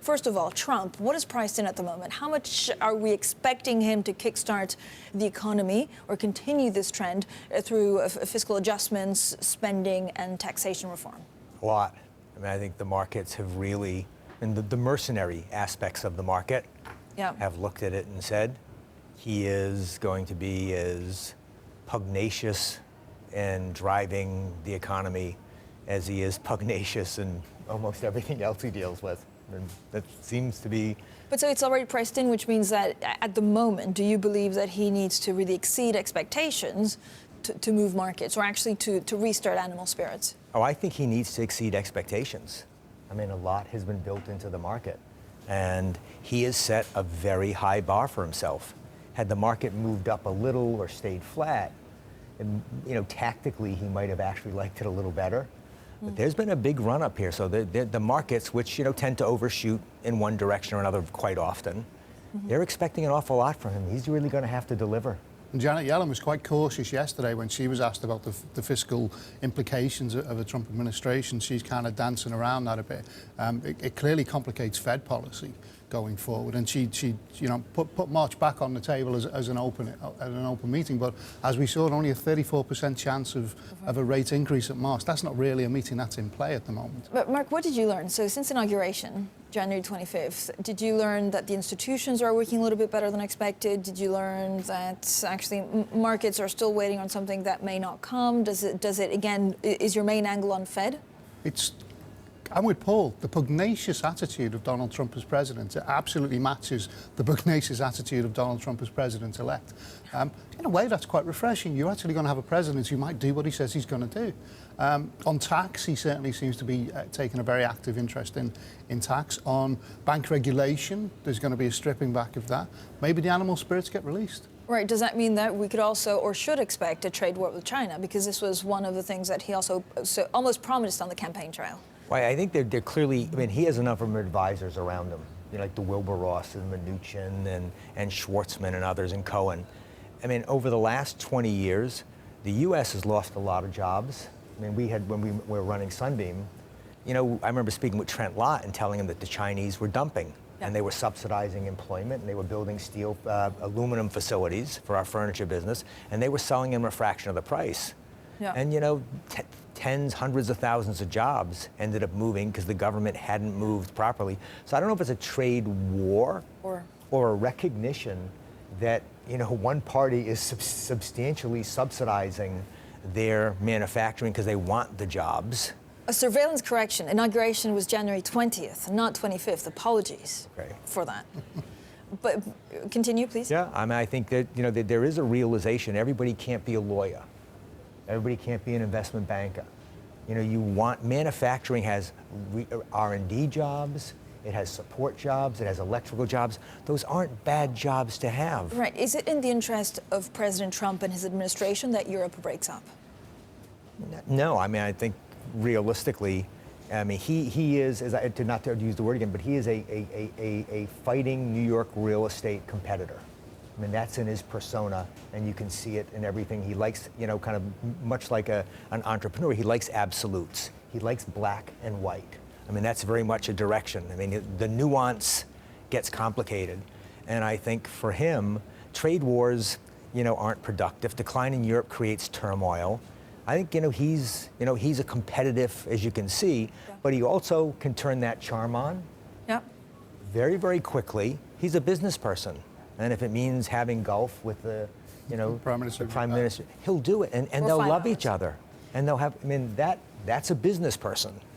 First of all, Trump, what is priced in at the moment? How much are we expecting him to kickstart the economy or continue this trend through fiscal adjustments, spending, and taxation reform? A lot. I mean, I think the markets have really, and the mercenary aspects of the market have looked at it and said, he is going to be as pugnacious in driving the economy as he is pugnacious in almost everything else he deals with. And that seems to be... But so it's already priced in, which means that at the moment, do you believe that he needs to really exceed expectations to move markets, or actually to restart animal spirits? Oh, I think he needs to exceed expectations. I mean, a lot has been built into the market, and he has set a very high bar for himself. Had the market moved up a little or stayed flat, and, tactically he might have actually liked it a little better. But there's been a big run up here, so the markets, which tend to overshoot in one direction or another quite often, they're expecting an awful lot from him. He's really going to have to deliver. And Janet Yellen was quite cautious yesterday when she was asked about the fiscal implications of a Trump administration. She's kind of dancing around that a bit. It clearly complicates Fed policy going forward, and she put March back on the table as an open meeting. But as we saw, only a 34% chance of a rate increase at March. That's not really a meeting that's in play at the moment. But Mark, what did you learn? So since inauguration, January 25th, did you learn that the institutions are working a little bit better than expected? Did you learn that actually markets are still waiting on something that may not come? Does it again, is your main angle on Fed? I'm with Paul. The pugnacious attitude of Donald Trump as president absolutely matches the pugnacious attitude of Donald Trump as president-elect. In a way, that's quite refreshing. You're actually going to have a president who might do what he says he's going to do. On tax, he certainly seems to be taking a very active interest in tax. On bank regulation, there's going to be a stripping back of that. Maybe the animal spirits get released. Right. Does that mean that we could also, or should expect, a trade war with China? Because this was one of the things that he also almost promised on the campaign trail. Well, I think they're clearly, I mean, he has a number of advisors around him, like the Wilbur Ross and Mnuchin and Schwartzman and others and Cohen. I mean, over the last 20 years, the U.S. has lost a lot of jobs. I mean, when we were running Sunbeam, I remember speaking with Trent Lott and telling him that the Chinese were dumping. And they were subsidizing employment, and they were building steel, aluminum facilities for our furniture business, and they were selling them a fraction of the price. Yeah. And, tens, hundreds of thousands of jobs ended up moving because the government hadn't moved properly. So I don't know if it's a trade war or a recognition that, one party is substantially subsidizing their manufacturing because they want the jobs. A surveillance correction. Inauguration was January 20th, not 25th. Apologies for that. But continue, please. Yeah, I mean, I think that, that there is a realization everybody can't be a lawyer. Everybody can't be an investment banker. Manufacturing has R&D jobs, it has support jobs, it has electrical jobs. Those aren't bad jobs to have. Right. Is it in the interest of President Trump and his administration that Europe breaks up? No, I mean, I think realistically, I mean, he is, not to use the word again, but he is a fighting New York real estate competitor. I mean, that's in his persona, and you can see it in everything. He likes, kind of much like an entrepreneur, he likes absolutes. He likes black and white. I mean, that's very much a direction. I mean, the nuance gets complicated. And I think for him, trade wars, aren't productive. Decline in Europe creates turmoil. I think, he's a competitive, as you can see, but he also can turn that charm on very, very quickly. He's a business person. And if it means having golf with the Prime Minister, he'll do it. And they'll love each other. And they'll have, that's a business person.